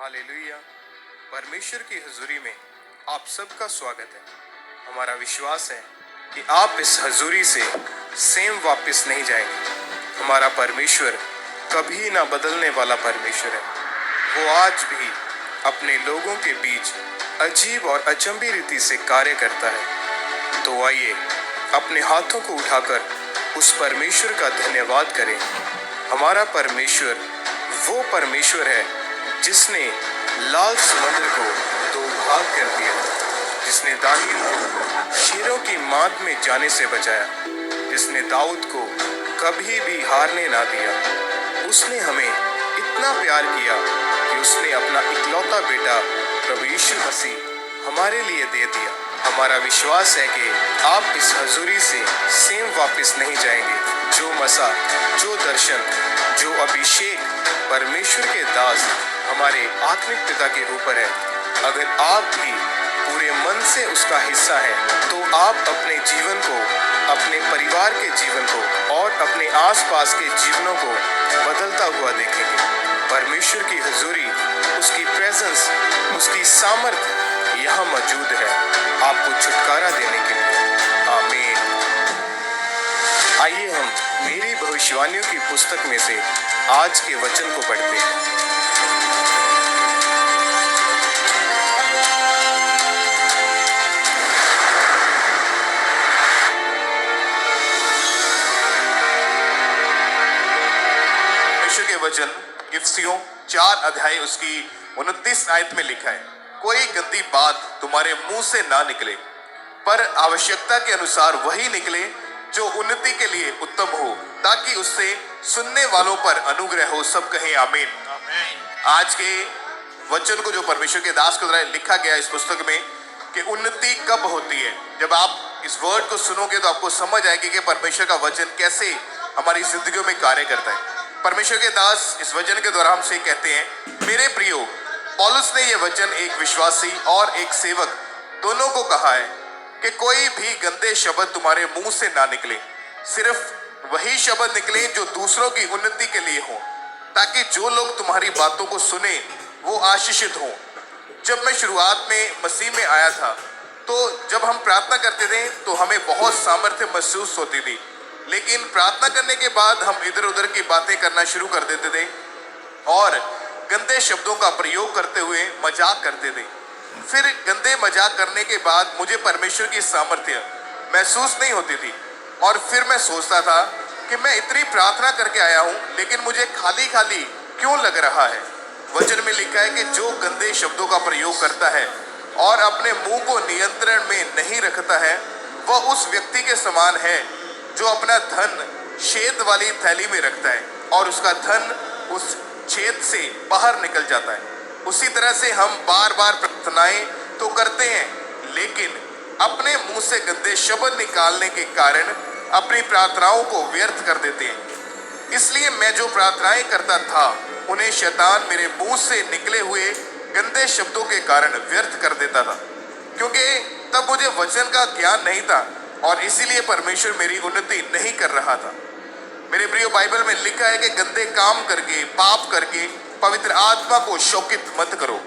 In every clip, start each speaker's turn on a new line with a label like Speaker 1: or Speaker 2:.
Speaker 1: Hallelujah. परमेश्वर की हुजूरी में आप सबका स्वागत है। हमारा विश्वास है कि आप इस हुजूरी से सेम वापस नहीं जाएंगे। हमारा परमेश्वर कभी ना बदलने वाला परमेश्वर है। वो आज भी अपने लोगों के बीच अजीब और अचंभी रीति से कार्य करता है। तो आइए अपने हाथों को उठाकर उस परमेश्वर का धन्यवाद करें। हमारा परमेश्वर वो परमेश्वर है जिसने लाल समुद्र को दो भाग कर दिया, जिसने दानियल को शेरों की माद में जाने से बचाया, जिसने दाऊद को कभी भी हारने ना दिया। उसने हमें इतना प्यार किया कि उसने अपना इकलौता बेटा प्रभु यीशु मसीह हमारे लिए दे दिया। हमारा विश्वास है कि आप इस हुजूरी से सेम वापस नहीं जाएंगे। जो मसा, जो दर्शन, जो अभिषेक परमेश्वर के दास हमारे आत्मिक पिता के ऊपर है, अगर आप भी पूरे मन से उसका हिस्सा हैं, तो आप अपने जीवन को, अपने परिवार के जीवन को और अपने आसपास के जीवनों को बदलता हुआ देखेंगे। परमेश्वर की हुजूरी, उसकी प्रेजेंस, उसकी सामर्थ यहाँ मौजूद है आपको छुटकारा देने के लिए। आमीन। आइए हम मेरी भविष्यवाणियों की पुस्तक में से आज के वचन को पढ़ते हैं। परमेश्वर के वचन इफिसियों 4 अध्याय उसकी 29 आयत में लिखा है, कोई गंदी बात तुम्हारे मुंह से ना निकले, पर आवश्यकता के अनुसार वही निकले जो उन्नति के लिए उत्तम हो, ताकि उससे सुनने वालों पर अनुग्रह हो। सब कहें आमीन। आज के वचन को जो परमेश्वर के दास के द्वारा लिखा गया इस पुस्तक में कि उन्नति कब होती है, जब आप इस वर्ड को सुनोगे तो आपको समझ आएगी कि परमेश्वर का वचन कैसे हमारी जिंदगियों में कार्य करता है। परमेश्वर के दास इस वचन के द्वारा हमसे कहते हैं, मेरे प्रियो, पौलुस ने यह वचन एक विश्वासी और एक सेवक दोनों को कहा है कि कोई भी गंदे शब्द तुम्हारे मुंह से ना निकले, सिर्फ वही शब्द निकले जो दूसरों की उन्नति के लिए हो, ताकि जो लोग तुम्हारी बातों को सुने वो आशीषित हों। जब मैं शुरुआत में मसीह में आया था, तो जब हम प्रार्थना करते थे तो हमें बहुत सामर्थ्य महसूस होती थी, लेकिन प्रार्थना करने के बाद हम इधर उधर की बातें करना शुरू कर देते थे और गंदे शब्दों का प्रयोग करते हुए मजाक करते थे। फिर गंदे मजाक करने के बाद मुझे परमेश्वर की सामर्थ्य महसूस नहीं होती थी और फिर मैं सोचता था कि मैं इतनी प्रार्थना करके आया हूँ, लेकिन मुझे खाली खाली क्यों लग रहा है। वचन में लिखा है कि जो गंदे शब्दों का प्रयोग करता है और अपने मुंह को नियंत्रण में नहीं रखता है, वह उस व्यक्ति के समान है जो अपना धन छेद वाली थैली में रखता है और उसका धन उस छेद से बाहर निकल जाता है। उसी तरह से हम बार बार प्रार्थनाएं तो करते हैं, लेकिन अपने मुंह से गंदे शब्द निकालने के कारण अपनी प्रार्थनाओं को व्यर्थ कर देते हैं। इसलिए मैं जो प्रार्थनाएं करता था, उन्हें शैतान मेरे मुंह से निकले हुए गंदे शब्दों के कारण व्यर्थ कर देता था, क्योंकि तब मुझे वचन का ज्ञान नहीं था और इसीलिए परमेश्वर मेरी उन्नति नहीं कर रहा था। मेरे प्रियो, बाइबल में लिखा है कि गंदे काम करके, पाप करके पवित्र आत्मा को शोकित मत करो।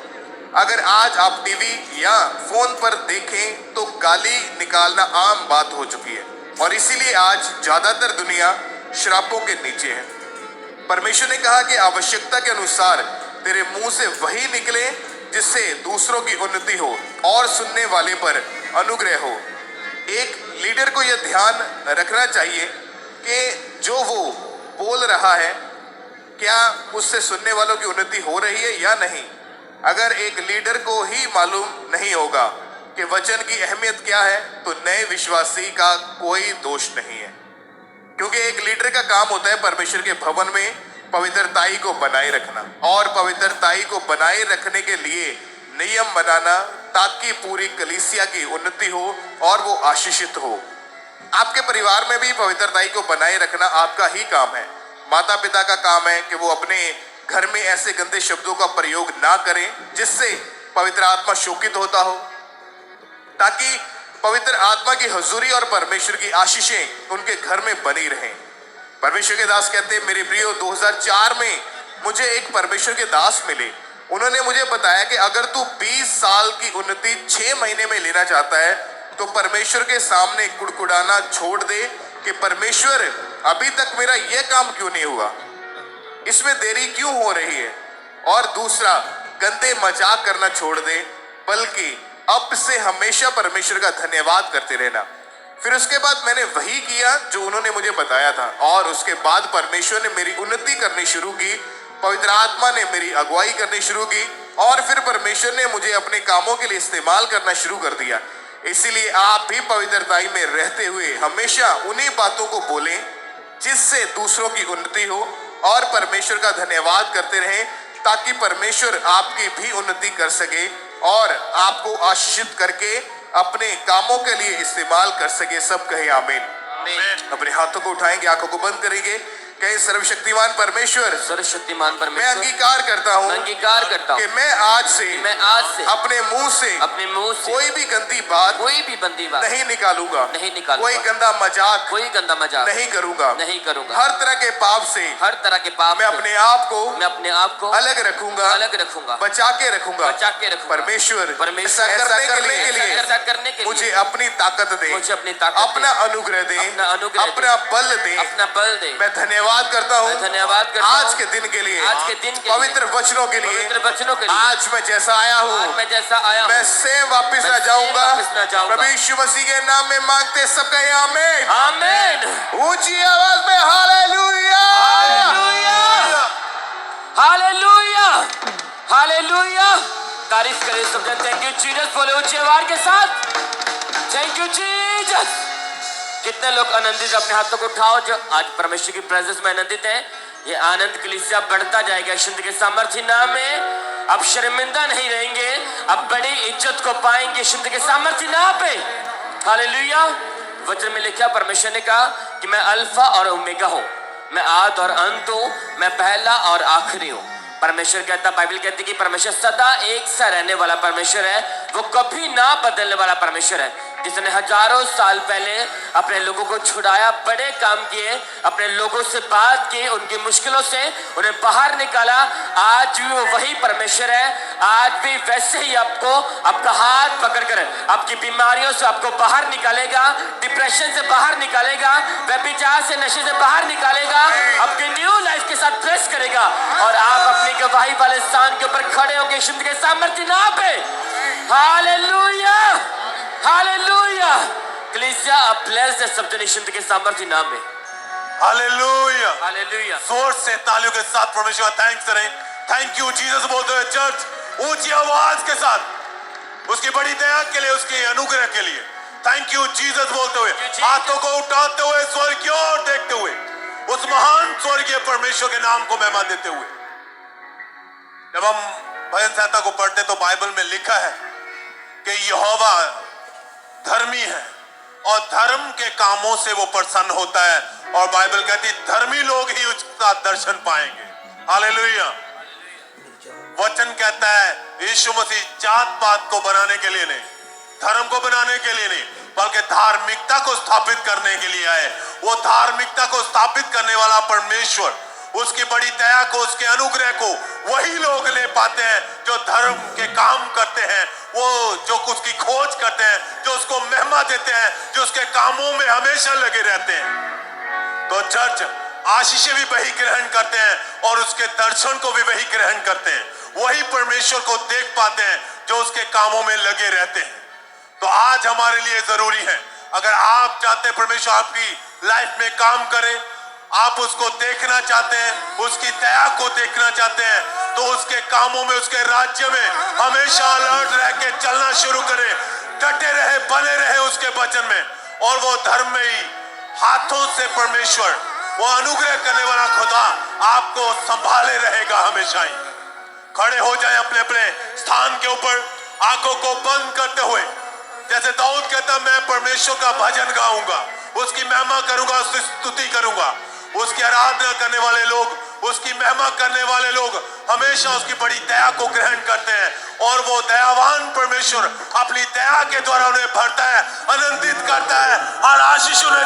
Speaker 1: अगर आज आप टीवी या फोन पर देखें तो गाली निकालना आम बात हो चुकी है और इसीलिए आज ज्यादातर दुनिया श्रापों के नीचे है। परमेश्वर ने कहा कि आवश्यकता के अनुसार तेरे मुंह से वही निकले जिससे दूसरों की उन्नति हो और सुनने वाले पर अनुग्रह हो। एक लीडर को यह ध्यान रखना चाहिए कि जो वो बोल रहा है, क्या उससे सुनने वालों की उन्नति हो रही है या नहीं। अगर एक लीडर को ही मालूम नहीं होगा कि वचन की अहमियत क्या है, तो नए विश्वासी का कोई दोष नहीं है, क्योंकि एक लीडर का काम होता है परमेश्वर के भवन में पवित्रताई को बनाए रखना और पवित्रताई को बनाए रखने के लिए नियम बनाना, ताकि पूरी कलीसिया की उन्नति हो और वो आशीषित हो। आपके परिवार में भी पवित्रताई को बनाए रखना आपका ही काम है। माता पिता का काम है कि वो अपने घर में ऐसे गंदे शब्दों का प्रयोग ना करें जिससे पवित्र आत्मा शोकित होता हो, ताकि पवित्र आत्मा की हुजूरी और परमेश्वर की आशीषें उनके घर में बनी रहें। परमेश्वर के दास कहते हैं, मेरे प्रियो, 2004 में मुझे एक परमेश्वर के दास मिले उन्होंने मुझे बताया कि अगर तू 20 साल की उन्नति 6 महीने में लेना चाहता है तो परमेश्वर के सामने कुड़कुड़ाना छोड़ दे कि परमेश्वर अभी तक मेरा यह काम क्यों नहीं हुआ, इसमें देरी क्यों हो रही है। और दूसरा, गंदे मजाक करना छोड़ दे, बल्कि अब से हमेशा परमेश्वर का धन्यवाद करते रहना। फिर उसके बाद मैंने वही किया जो उन्होंने मुझे बताया था, और उसके बाद परमेश्वर ने मेरी उन्नति करनी शुरू की, पवित्र आत्मा ने मेरी अगुवाई करनी शुरू की, और फिर परमेश्वर ने मुझे अपने कामों के लिए इस्तेमाल करना शुरू कर दिया। इसीलिए आप भी पवित्रताई में रहते हुए हमेशा उन्हीं बातों को बोलें जिससे दूसरों की उन्नति हो, और परमेश्वर का धन्यवाद करते रहें ताकि परमेश्वर आपकी भी उन्नति कर सके और आपको आशीषित करके अपने कामों के लिए इस्तेमाल कर सके। सब कहे आमीन। अपने हाथों को उठाएंगे, आंखों को बंद करेंगे, कहे सर्वशक्तिमान परमेश्वर,
Speaker 2: सर्वशक्तिमान
Speaker 1: मैं
Speaker 2: परमेश्वर,
Speaker 1: अंगीकार करता हूँ कि मैं आज से अपने मुंह से कोई भी गंदी बात नहीं निकालूंगा, कोई गंदा मजाक नहीं करूंगा, हर तरह के पाप से मैं अपने आप को अलग रखूंगा, बचा के रखूंगा। परमेश्वर ऐसा करने के लिए मुझे अपनी ताकत दे, अपना अनुग्रह दे, अपना बल दे। मैं धन्यवाद करता हूँ आज के दिन के लिए, पवित्र वचनों के लिए। आज मैं जैसा आया हूँ मैं सेम वापस ना जाऊंगा। प्रभु यीशु मसीह के नाम में मांगते सब कहे आमीन।
Speaker 2: आमीन।
Speaker 1: ऊंची आवाज में हालेलुया,
Speaker 2: हालेलुया, हालेलुया। तारीफ करें सब जन। Thank you Jesus. बोले ऊंची आवाज के साथ, थैंक यू जीसस। कितने लोग आनंदित, अपने हाथों को उठाओ जो आज परमेश्वर की प्रेजेंस में आनंदित हैं। ये आनंद कलीसिया बढ़ता जाएगा यीशु के सामर्थ्य नाम में। अब शर्मिंदा नहीं रहेंगे, अब बड़ी इज्जत को पाएंगे यीशु के सामर्थ्य नाम पे। हालेलुया। वचन में लिखा, परमेश्वर ने कहा कि मैं अल्फा और ओमेगा हूँ, मैं आद और अंत हूँ, मैं पहला और आखिरी हूँ। परमेश्वर कहता, बाइबल कहती कि परमेश्वर सदा एक सा रहने वाला परमेश्वर है, वो कभी ना बदलने वाला परमेश्वर है, जिसने हजारों साल पहले अपने लोगों को छुड़ाया, बड़े काम किए, अपने लोगों से बात की, उनकी मुश्किलों से उन्हें बाहर निकाला। आज भी वो वही परमेश्वर है, आज भी वैसे ही आपको आपका हाथ पकड़कर आपकी बीमारियों से आपको बाहर निकालेगा, डिप्रेशन से बाहर निकालेगा, व्यभिचार से, नशे से बाहर निकालेगा, आपके न्यू लाइफ के साथ ब्लेस करेगा, और आप अपनी गवाही वाले स्थान के ऊपर खड़े होंगे यीशु के सामर्थ्य नाम पे। Hallelujah, hallelujah. कलीसिया आप ब्लेस्ड है सब जन यीशु के सामर्थ्य नाम में।
Speaker 3: Hallelujah,
Speaker 2: hallelujah.
Speaker 3: जोर से तालियों के साथ परमेश्वर का थैंक्स करें। थैंक यू जीसस बोलते हुए चर्च ऊंची आवाज के साथ उसकी बड़ी दया के लिए, उसके अनुग्रह के लिए थैंक यू जीसस बोलते हुए, हाथों को उठाते हुए, स्वर्ग की ओर देखते हुए, उस महान स्वर्गीय परमेश्वर के नाम को महिमा देते हुए। जब हम भजन संहिता को पढ़ते तो बाइबल में लिखा है कि यहोवा धर्मी है और धर्म के कामों से वो प्रसन्न होता है, और बाइबल कहती धर्मी लोग ही उसका दर्शन पाएंगे। हालेलुया। वचन कहता है यीशु मसीह जात पात को बनाने के लिए नहीं, धर्म को बनाने के लिए नहीं, बल्कि धार्मिकता को स्थापित करने के लिए आए। वो धार्मिकता को स्थापित करने वाला परमेश्वर, उसकी बड़ी दया को, उसके अनुग्रह को वही लोग ले पाते हैं जो धर्म के काम करते हैं, वो जो उसकी खोज करते हैं, जो उसको महिमा देते हैं, जो उसके कामों में हमेशा लगे रहते हैं। तो चर्च आशीषें भी वही ग्रहण करते हैं और उसके दर्शन को भी वही ग्रहण करते हैं, वही परमेश्वर को देख पाते हैं जो उसके कामों में लगे रहते हैं। तो आज हमारे लिए जरूरी है, अगर आप चाहते हैं परमेश्वर आपकी लाइफ में काम करे, आप उसको देखना चाहते हैं, उसकी दया को देखना चाहते हैं, तो उसके कामों में, उसके राज्य में हमेशा अलर्ट रह के चलना शुरू करें, डटे रहे, बने रहे उसके वचन में, और वो धर्म में ही हाथों से परमेश्वर, वो अनुग्रह करने वाला खुदा आपको संभाले रहेगा हमेशा ही। खड़े हो जाए अपने अपने स्थान के ऊपर, आंखों को बंद करते हुए, जैसे दाऊद कहता मैं परमेश्वर का भजन गाऊंगा, उसकी महिमा करूंगा, उसकी स्तुति करूंगा। उसकी आराधना करने वाले लोग, उसकी महिमा करने वाले लोग हमेशा उसकी बड़ी दया को ग्रहण करते हैं, और वो दयावान परमेश्वर अपनी दया के द्वारा उन्हें भरता है, आनंदित करता है, और आशीष उन्हें